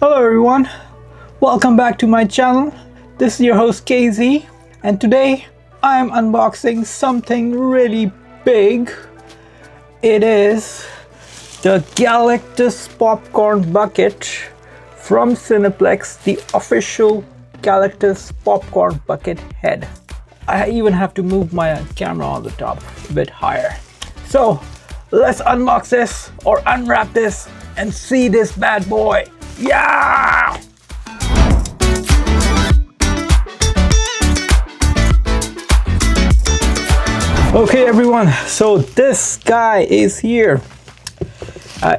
Hello everyone, welcome back to my channel. This is your host KZ, and today I am unboxing something really big. It is the Galactus Popcorn Bucket from Cineplex, the official Galactus Popcorn Bucket head. I even have to move my camera on the top a bit higher. So let's unbox this or unwrap this and see this bad boy. Yeah! Okay everyone, so this guy is here.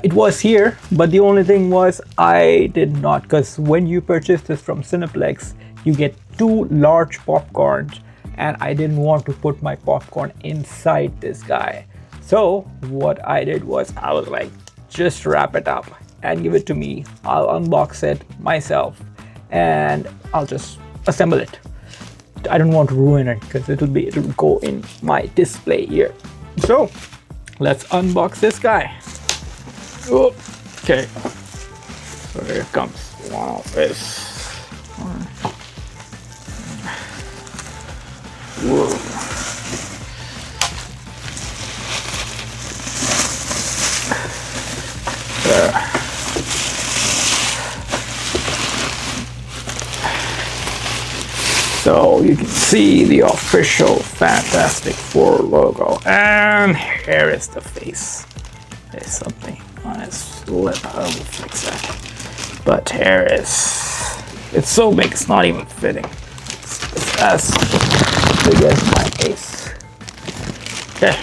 It was here, but the only thing was I did not, because when you purchase this from Cineplex, you get 2 large popcorns, and I didn't want to put my popcorn inside this guy. So what I did was I was like, just wrap it up and give it to me. I'll unbox it myself and I'll just assemble it. I don't want to ruin it because it will go in my display here. So let's unbox this guy. Okay, so here comes one of this. Whoa. So you can see the official Fantastic Four logo, and here is the face. There's something on his lip. I will fix that. But here is. It's so big, it's not even fitting. It's as big as my face. Okay.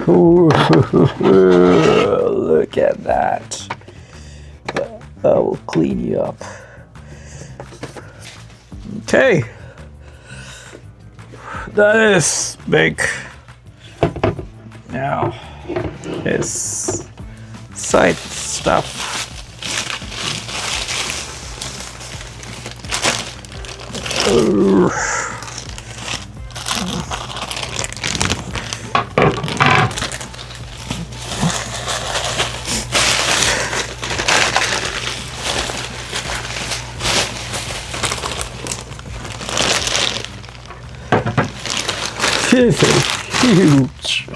Ooh, look at that. I will clean you up. Okay. That is big. Now, his side stuff. This is huge.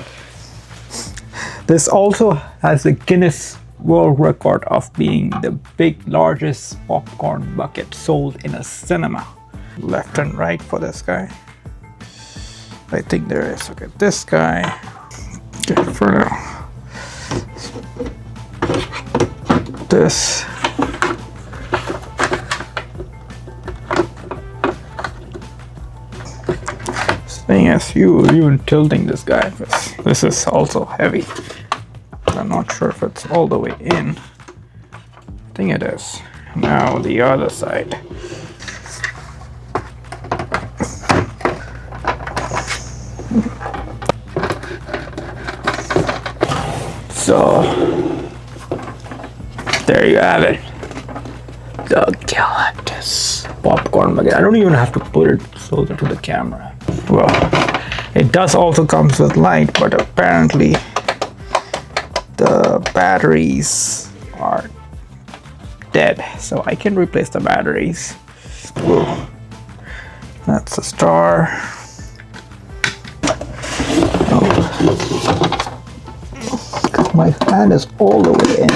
This also has a Guinness World Record of being the largest popcorn bucket sold in a cinema. Left and right for this guy. I think there is. Okay, this guy. Okay, for now. This. Thing is, even tilting this guy, because this is also heavy. I'm not sure if it's all the way in. I think it is. Now the other side. So there you have it. The Galactus Popcorn Bucket. I don't even have to put it closer to the camera. Well, it does also comes with light, but apparently the batteries are dead, so I can replace the batteries. Whoa. That's a star. Oh. My hand is all the way in.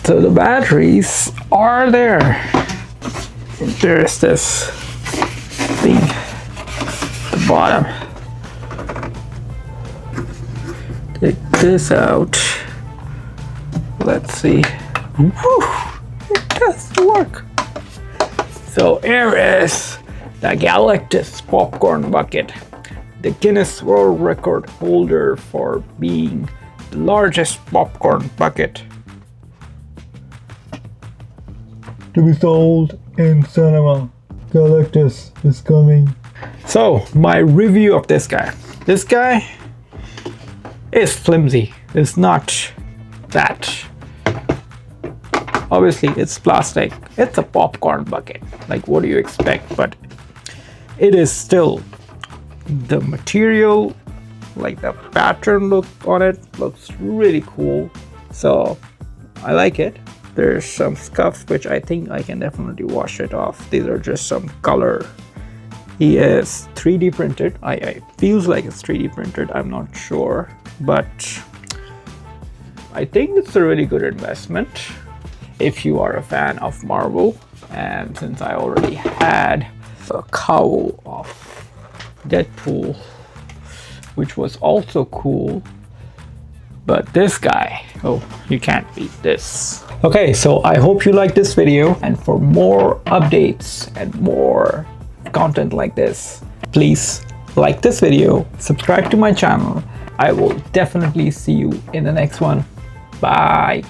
So the batteries are there. There's this thing at the bottom. Take this out. Let's see. Whew, it does work. So here is the Galactus Popcorn Bucket, the Guinness World Record holder for being the largest popcorn bucket to be sold in cinema. Galactus is coming. So my review of this guy. This guy is flimsy. It's not that Obviously it's plastic, it's a popcorn bucket, like what do you expect? But it is still, the material, like the pattern look on it looks really cool, so I like it. There's some scuffs which I think I can definitely wash it off. These are just some color. He is 3D printed. I feels like it's 3D printed, I'm not sure, but I think it's a really good investment if you are a fan of Marvel. And since I already had a cowl of Deadpool, which was also cool, but this guy, oh, you can't beat this. Okay, so I hope you liked this video, and for more updates and more content like this, please like this video, subscribe to my channel. I will definitely see you in the next one. Bye.